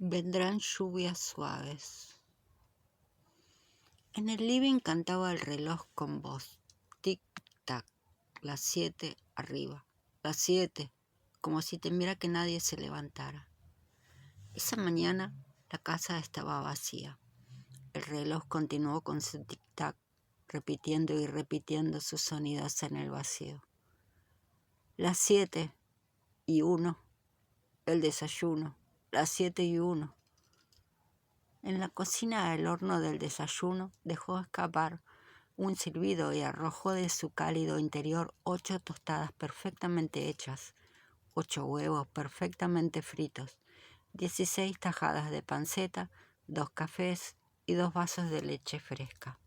Vendrán lluvias suaves. En el living cantaba el reloj con voz. Tic-tac, las 7 arriba, las 7, como si temiera que nadie se levantara. Esa mañana la casa estaba vacía. El reloj continuó con su tic-tac, repitiendo y repitiendo sus sonidos en el vacío. Las 7:01, el desayuno, las 7:01. En la cocina el horno del desayuno dejó escapar un silbido y arrojó de su cálido interior 8 tostadas perfectamente hechas, 8 huevos perfectamente fritos, 16 tajadas de panceta, 2 cafés y 2 vasos de leche fresca.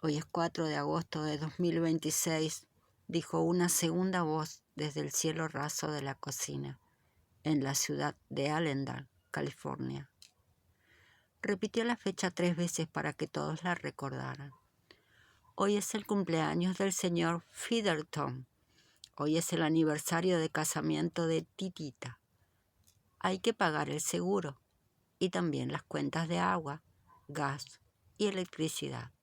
Hoy es 4 de agosto de 2026, dijo una segunda voz desde el cielo raso de la cocina, en la ciudad de Allendale, California. Repitió la fecha 3 veces para que todos la recordaran. Hoy es el cumpleaños del señor Featherton. Hoy es el aniversario de casamiento de Titita. Hay que pagar el seguro y también las cuentas de agua, gas y electricidad.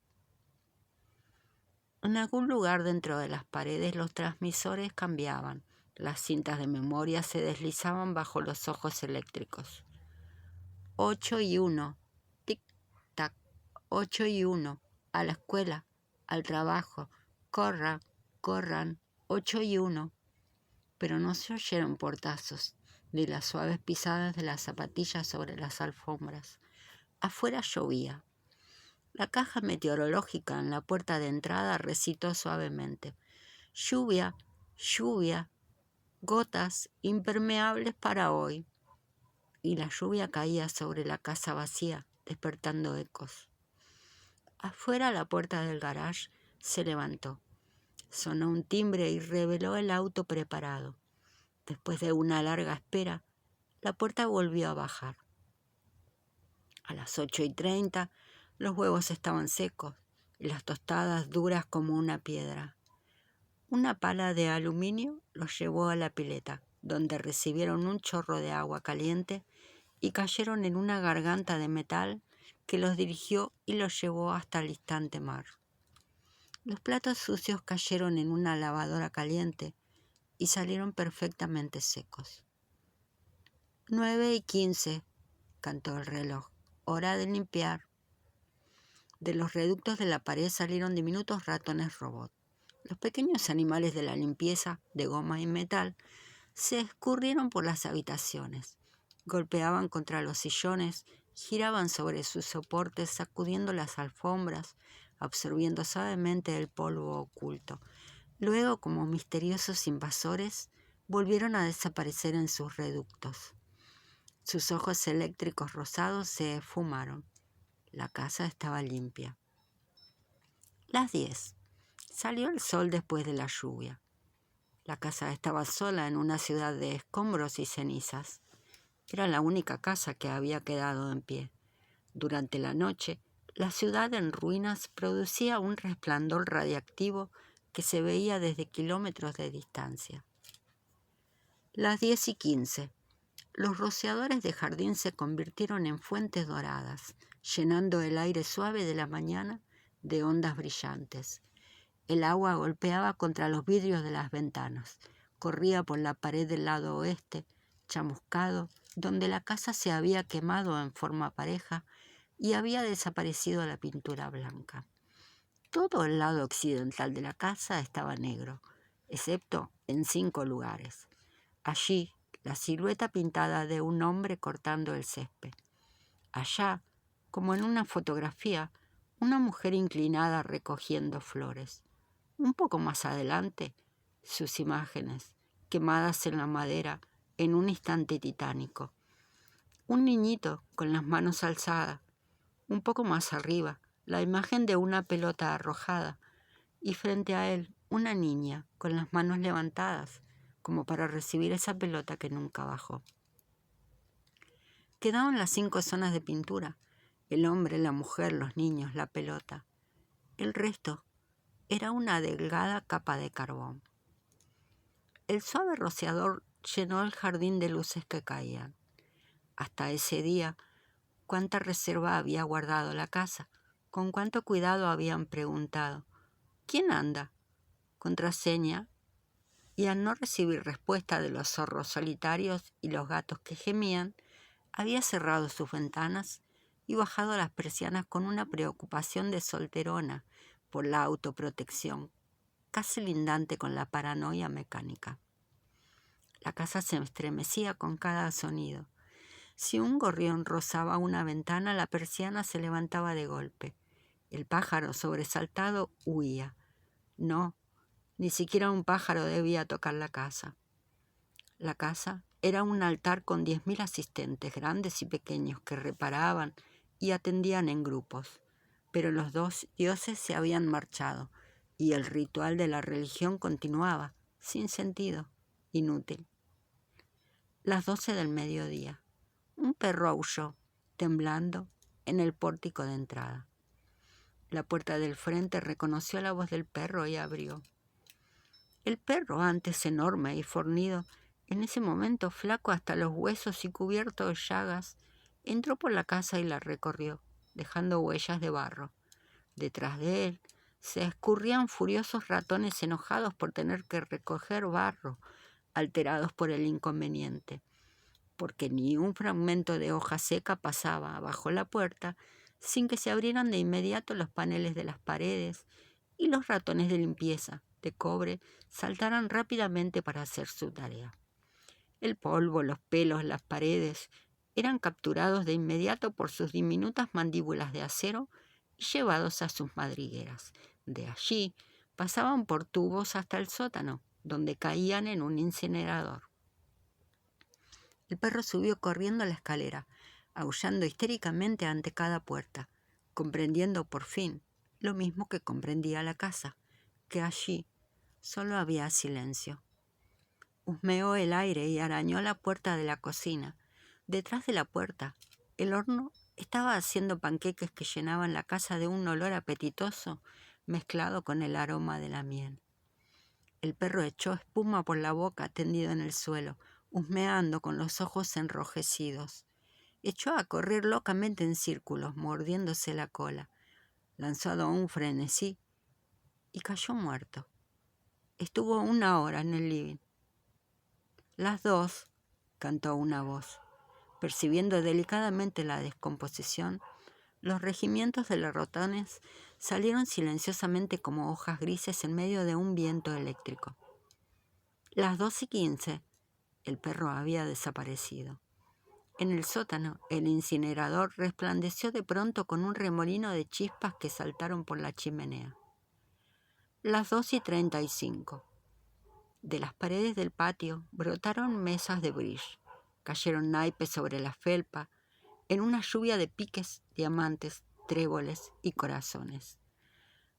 En algún lugar dentro de las paredes los transmisores cambiaban. Las cintas de memoria se deslizaban bajo los ojos eléctricos. 8:01. Tic-tac. 8:01. A la escuela, al trabajo. Corran, corran. 8:01. Pero no se oyeron portazos, ni las suaves pisadas de las zapatillas sobre las alfombras. Afuera llovía. La caja meteorológica en la puerta de entrada recitó suavemente: lluvia, lluvia, gotas impermeables para hoy. Y la lluvia caía sobre la casa vacía, despertando ecos. Afuera la puerta del garage se levantó. Sonó un timbre y reveló el auto preparado. Después de una larga espera, la puerta volvió a bajar. A las 8:30, los huevos estaban secos y las tostadas duras como una piedra. Una pala de aluminio los llevó a la pileta, donde recibieron un chorro de agua caliente y cayeron en una garganta de metal que los dirigió y los llevó hasta el distante mar. Los platos sucios cayeron en una lavadora caliente y salieron perfectamente secos. 9:15, cantó el reloj. Hora de limpiar. De los reductos de la pared salieron diminutos ratones robot. Los pequeños animales de la limpieza, de goma y metal, se escurrieron por las habitaciones. Golpeaban contra los sillones, giraban sobre sus soportes, sacudiendo las alfombras, absorbiendo suavemente el polvo oculto. Luego, como misteriosos invasores, volvieron a desaparecer en sus reductos. Sus ojos eléctricos rosados se esfumaron. La casa estaba limpia. Las 10. Salió el sol después de la lluvia. La casa estaba sola en una ciudad de escombros y cenizas. Era la única casa que había quedado en pie. Durante la noche, la ciudad en ruinas producía un resplandor radiactivo que se veía desde kilómetros de distancia. Las 10:15. Los rociadores de jardín se convirtieron en fuentes doradas, llenando el aire suave de la mañana de ondas brillantes. El agua golpeaba contra los vidrios de las ventanas, corría por la pared del lado oeste, chamuscado, donde la casa se había quemado en forma pareja y había desaparecido la pintura blanca. Todo el lado occidental de la casa estaba negro, excepto en 5 lugares. Allí, la silueta pintada de un hombre cortando el césped. Allá, como en una fotografía, una mujer inclinada recogiendo flores. Un poco más adelante, sus imágenes, quemadas en la madera en un instante titánico. Un niñito con las manos alzadas. Un poco más arriba, la imagen de una pelota arrojada. Y frente a él, una niña con las manos levantadas, como para recibir esa pelota que nunca bajó. Quedaban las 5 zonas de pintura: el hombre, la mujer, los niños, la pelota. El resto era una delgada capa de carbón. El suave rociador llenó el jardín de luces que caían. hasta ese día, cuánta reserva había guardado la casa, con cuánto cuidado habían preguntado: ¿quién anda? Contraseña, y al no recibir respuesta de los zorros solitarios y los gatos que gemían, había cerrado sus ventanas y bajado las persianas con una preocupación de solterona por la autoprotección, casi lindante con la paranoia mecánica. La casa se estremecía con cada sonido. Si un gorrión rozaba una ventana, la persiana se levantaba de golpe. El pájaro, sobresaltado, huía. No, ni siquiera un pájaro debía tocar la casa. La casa era un altar con 10.000 asistentes, grandes y pequeños, que reparaban y atendían en grupos. Pero los dos dioses se habían marchado y el ritual de la religión continuaba, sin sentido, inútil. Las 12 del mediodía. Un perro aulló, temblando, en el pórtico de entrada. La puerta del frente reconoció la voz del perro y abrió. El perro, antes enorme y fornido, en ese momento flaco hasta los huesos y cubierto de llagas, entró por la casa y la recorrió, dejando huellas de barro. Detrás de él se escurrían furiosos ratones enojados por tener que recoger barro, alterados por el inconveniente, porque ni un fragmento de hoja seca pasaba bajo la puerta sin que se abrieran de inmediato los paneles de las paredes y los ratones de limpieza de cobre saltaran rápidamente para hacer su tarea. El polvo, los pelos, las paredes eran capturados de inmediato por sus diminutas mandíbulas de acero y llevados a sus madrigueras. De allí pasaban por tubos hasta el sótano, donde caían en un incinerador. El perro subió corriendo la escalera, aullando histéricamente ante cada puerta, comprendiendo por fin, lo mismo que comprendía la casa, que allí solo había silencio. Husmeó el aire y arañó la puerta de la cocina. Detrás de la puerta, el horno estaba haciendo panqueques que llenaban la casa de un olor apetitoso mezclado con el aroma de la miel. El perro echó espuma por la boca tendido en el suelo, husmeando con los ojos enrojecidos. Echó a correr locamente en círculos, mordiéndose la cola, lanzado a un frenesí, y cayó muerto. Estuvo 1 hora en el living. Las 2, cantó una voz. Percibiendo delicadamente la descomposición, los regimientos de los ratones salieron silenciosamente como hojas grises en medio de un viento eléctrico. Las 2:15, el perro había desaparecido. En el sótano, el incinerador resplandeció de pronto con un remolino de chispas que saltaron por la chimenea. Las 2:35. De las paredes del patio brotaron mesas de bridge. Cayeron naipes sobre la felpa, en una lluvia de piques, diamantes, tréboles y corazones.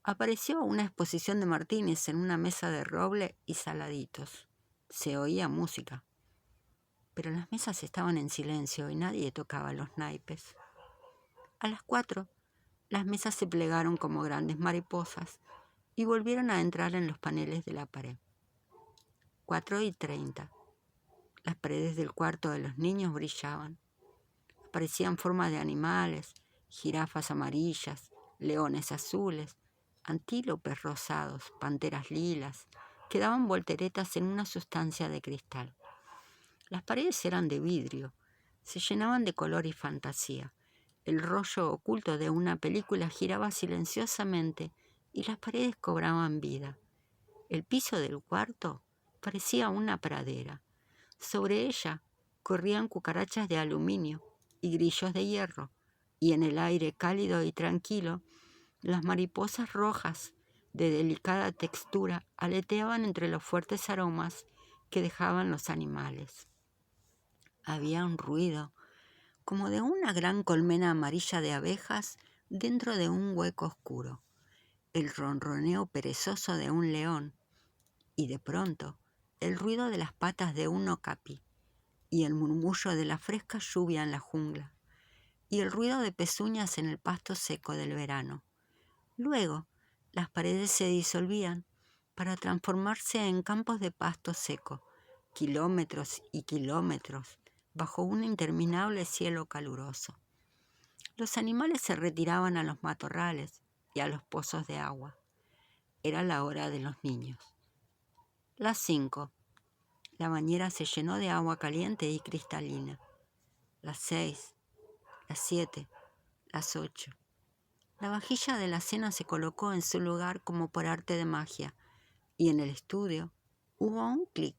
Apareció una exposición de martinis en una mesa de roble y saladitos. Se oía música, pero las mesas estaban en silencio y nadie tocaba los naipes. A las 4, las mesas se plegaron como grandes mariposas y volvieron a entrar en los paneles de la pared. 4:30. Las paredes del cuarto de los niños brillaban. Aparecían formas de animales, jirafas amarillas, leones azules, antílopes rosados, panteras lilas, que daban volteretas en una sustancia de cristal. Las paredes eran de vidrio, se llenaban de color y fantasía. El rollo oculto de una película giraba silenciosamente y las paredes cobraban vida. El piso del cuarto parecía una pradera. Sobre ella corrían cucarachas de aluminio y grillos de hierro, y en el aire cálido y tranquilo, las mariposas rojas de delicada textura aleteaban entre los fuertes aromas que dejaban los animales. Había un ruido, como de una gran colmena amarilla de abejas dentro de un hueco oscuro, el ronroneo perezoso de un león, y de pronto el ruido de las patas de un okapi, y el murmullo de la fresca lluvia en la jungla, y el ruido de pezuñas en el pasto seco del verano. Luego, las paredes se disolvían para transformarse en campos de pasto seco, kilómetros y kilómetros bajo un interminable cielo caluroso. Los animales se retiraban a los matorrales y a los pozos de agua. Era la hora de los niños. Las 5. La bañera se llenó de agua caliente y cristalina. Las 6, las 7, las 8. La vajilla de la cena se colocó en su lugar como por arte de magia, y en el estudio hubo un clic.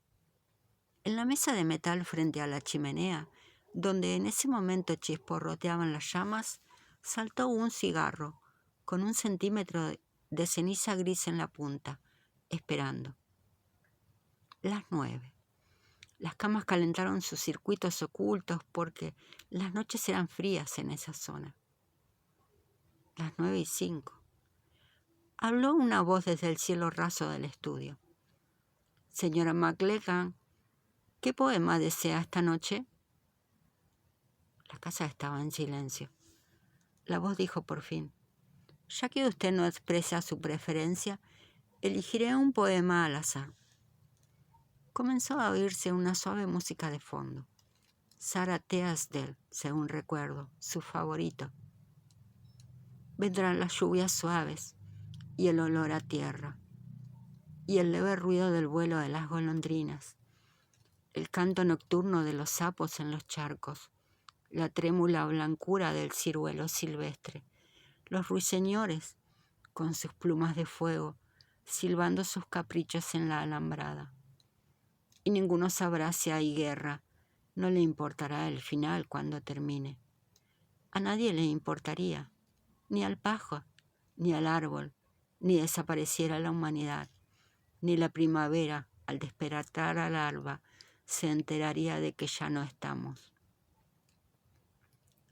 En la mesa de metal frente a la chimenea, donde en ese momento chisporroteaban las llamas, saltó un cigarro, con 1 centímetro de ceniza gris en la punta, esperando. Las 9. Las camas calentaron sus circuitos ocultos porque las noches eran frías en esa zona. Las 9:05. Habló una voz desde el cielo raso del estudio. Señora McLegan, ¿qué poema desea esta noche? La casa estaba en silencio. La voz dijo por fin: ya que usted no expresa su preferencia, elegiré un poema al azar. Comenzó a oírse una suave música de fondo. Sarah Teasdale, según recuerdo, su favorito. Vendrán las lluvias suaves y el olor a tierra, y el leve ruido del vuelo de las golondrinas, el canto nocturno de los sapos en los charcos, la trémula blancura del ciruelo silvestre, los ruiseñores con sus plumas de fuego, silbando sus caprichos en la alambrada. Y ninguno sabrá si hay guerra, no le importará el final cuando termine. A nadie le importaría, ni al pájaro, ni al árbol, ni desapareciera la humanidad, ni la primavera, al despertar al alba, se enteraría de que ya no estamos.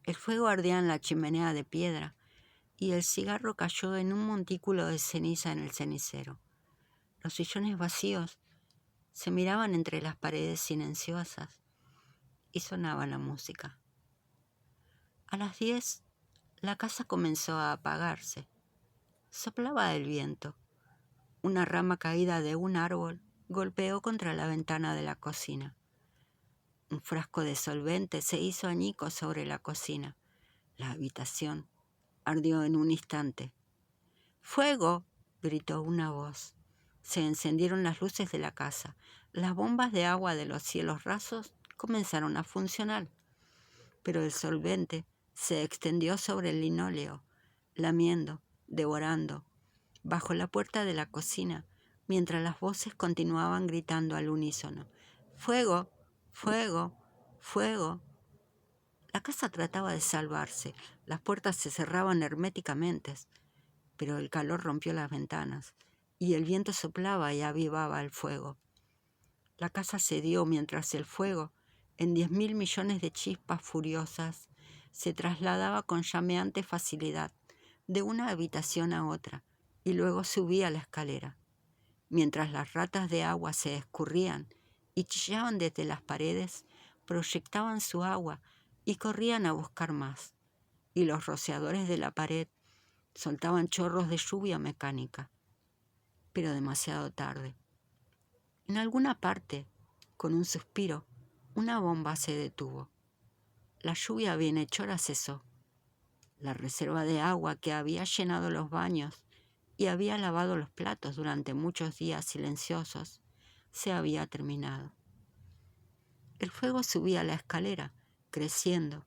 El fuego ardía en la chimenea de piedra y el cigarro cayó en un montículo de ceniza en el cenicero. Los sillones vacíos se miraban entre las paredes silenciosas y sonaba la música. A las 10, la casa comenzó a apagarse. Soplaba el viento. Una rama caída de un árbol golpeó contra la ventana de la cocina. Un frasco de solvente se hizo añicos sobre la cocina. La habitación ardió en un instante. ¡Fuego!, gritó una voz. Se encendieron las luces de la casa. Las bombas de agua de los cielos rasos comenzaron a funcionar, pero el solvente se extendió sobre el linóleo, lamiendo, devorando, bajo la puerta de la cocina, mientras las voces continuaban gritando al unísono: ¡fuego! ¡Fuego! ¡Fuego! La casa trataba de salvarse. Las puertas se cerraban herméticamente, pero el calor rompió las ventanas y el viento soplaba y avivaba el fuego. La casa cedió mientras el fuego, en 10.000 millones de chispas furiosas, se trasladaba con llameante facilidad de una habitación a otra y luego subía la escalera. Mientras las ratas de agua se escurrían y chillaban desde las paredes, proyectaban su agua y corrían a buscar más, y los rociadores de la pared soltaban chorros de lluvia mecánica, pero demasiado tarde. En alguna parte, con un suspiro, una bomba se detuvo. La lluvia bienhechora cesó. La reserva de agua que había llenado los baños y había lavado los platos durante muchos días silenciosos se había terminado. El fuego subía la escalera, creciendo,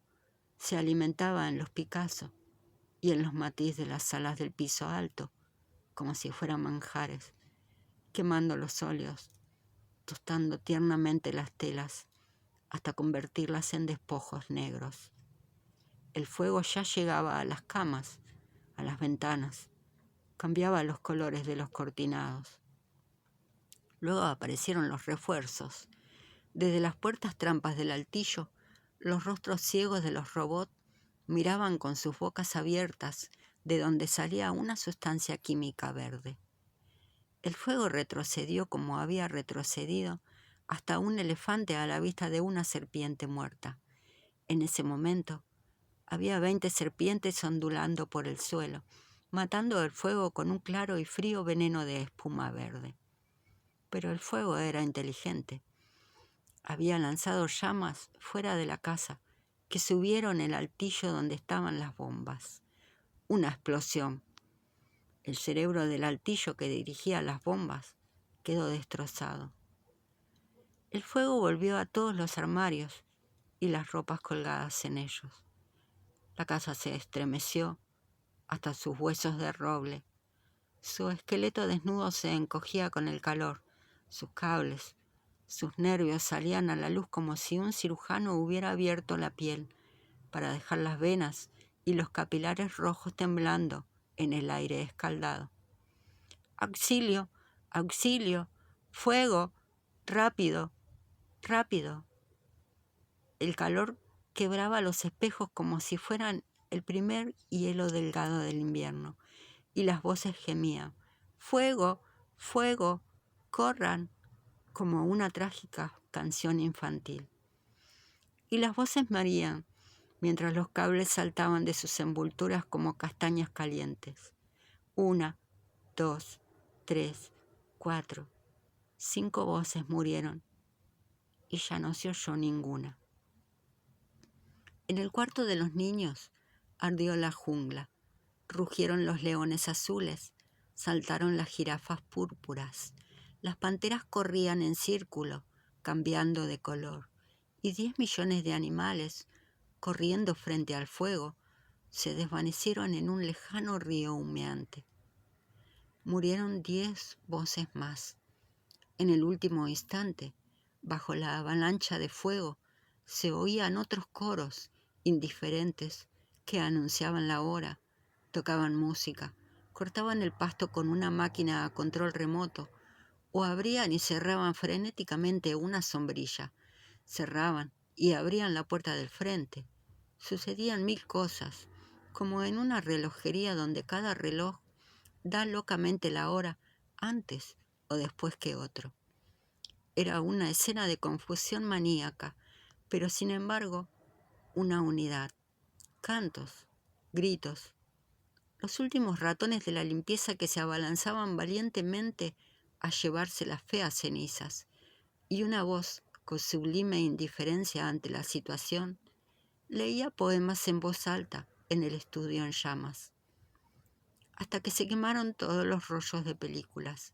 se alimentaba en los Picasso y en los matiz de las salas del piso alto, como si fueran manjares, quemando los óleos, tostando tiernamente las telas, hasta convertirlas en despojos negros. El fuego ya llegaba a las camas, a las ventanas, cambiaba los colores de los cortinados. Luego aparecieron los refuerzos. Desde las puertas trampas del altillo, los rostros ciegos de los robots miraban con sus bocas abiertas, de donde salía una sustancia química verde. El fuego retrocedió como había retrocedido hasta un elefante a la vista de una serpiente muerta. En ese momento, había 20 serpientes ondulando por el suelo, matando el fuego con un claro y frío veneno de espuma verde. Pero el fuego era inteligente. había lanzado llamas fuera de la casa que subieron el altillo donde estaban las bombas. Una explosión. El cerebro del altillo que dirigía las bombas quedó destrozado. El fuego volvió a todos los armarios y las ropas colgadas en ellos. La casa se estremeció hasta sus huesos de roble. Su esqueleto desnudo se encogía con el calor. Sus cables, sus nervios salían a la luz como si un cirujano hubiera abierto la piel para dejar las venas y los capilares rojos temblando en el aire escaldado. ¡Auxilio! ¡Auxilio! ¡Fuego! ¡Rápido! ¡Rápido! El calor quebraba los espejos como si fueran el primer hielo delgado del invierno, y las voces gemían: ¡Fuego! ¡Fuego! ¡Corran!, como una trágica canción infantil. Y las voces morían mientras los cables saltaban de sus envolturas como castañas calientes. 1, 2, 3, 4, 5 voces murieron y ya no se oyó ninguna. En el cuarto de los niños ardió la jungla, rugieron los leones azules, saltaron las jirafas púrpuras, las panteras corrían en círculo, cambiando de color, y 10 millones de animales, corriendo frente al fuego, se desvanecieron en un lejano río humeante. Murieron 10 voces más. En el último instante, bajo la avalancha de fuego, se oían otros coros indiferentes que anunciaban la hora, tocaban música, cortaban el pasto con una máquina a control remoto, o abrían y cerraban frenéticamente una sombrilla, cerraban y abrían la puerta del frente. Sucedían 1000 cosas, como en una relojería donde cada reloj da locamente la hora antes o después que otro. Era una escena de confusión maníaca, pero sin embargo una unidad. Cantos, gritos, los últimos ratones de la limpieza que se abalanzaban valientemente a llevarse las feas cenizas, y una voz con sublime indiferencia ante la situación leía poemas en voz alta en el estudio en llamas, hasta que se quemaron todos los rollos de películas,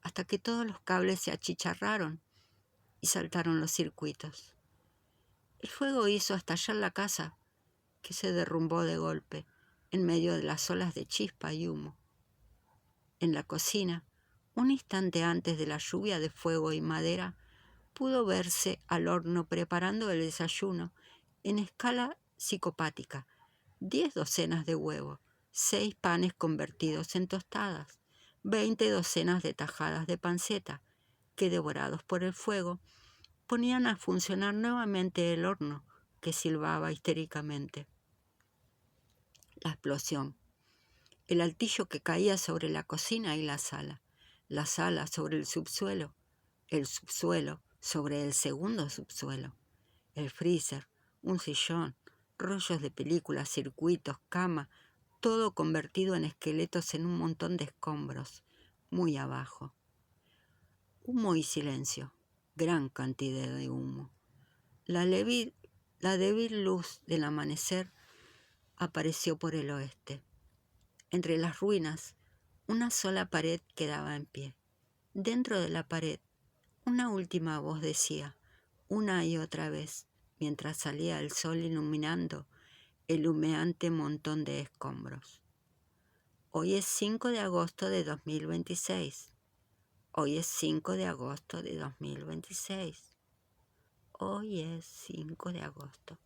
hasta que todos los cables se achicharraron y saltaron los circuitos. El fuego hizo estallar la casa, que se derrumbó de golpe en medio de las olas de chispa y humo. En la cocina, un instante antes de la lluvia de fuego y madera, pudo verse al horno preparando el desayuno en escala psicopática: 10 docenas de huevos, 6 panes convertidos en tostadas, 20 docenas de tajadas de panceta, que, devorados por el fuego, ponían a funcionar nuevamente el horno, que silbaba histéricamente. La explosión. El altillo que caía sobre la cocina y la sala sobre el subsuelo sobre el segundo subsuelo, el freezer, un sillón, rollos de películas, circuitos, cama, todo convertido en esqueletos en un montón de escombros, muy abajo. Humo y silencio, gran cantidad de humo. La débil luz del amanecer apareció por el oeste. Entre las ruinas, una sola pared quedaba en pie. Dentro de la pared, una última voz decía, una y otra vez, mientras salía el sol iluminando el humeante montón de escombros: hoy es 5 de agosto de 2026. Hoy es 5 de agosto de 2026. Hoy es 5 de agosto.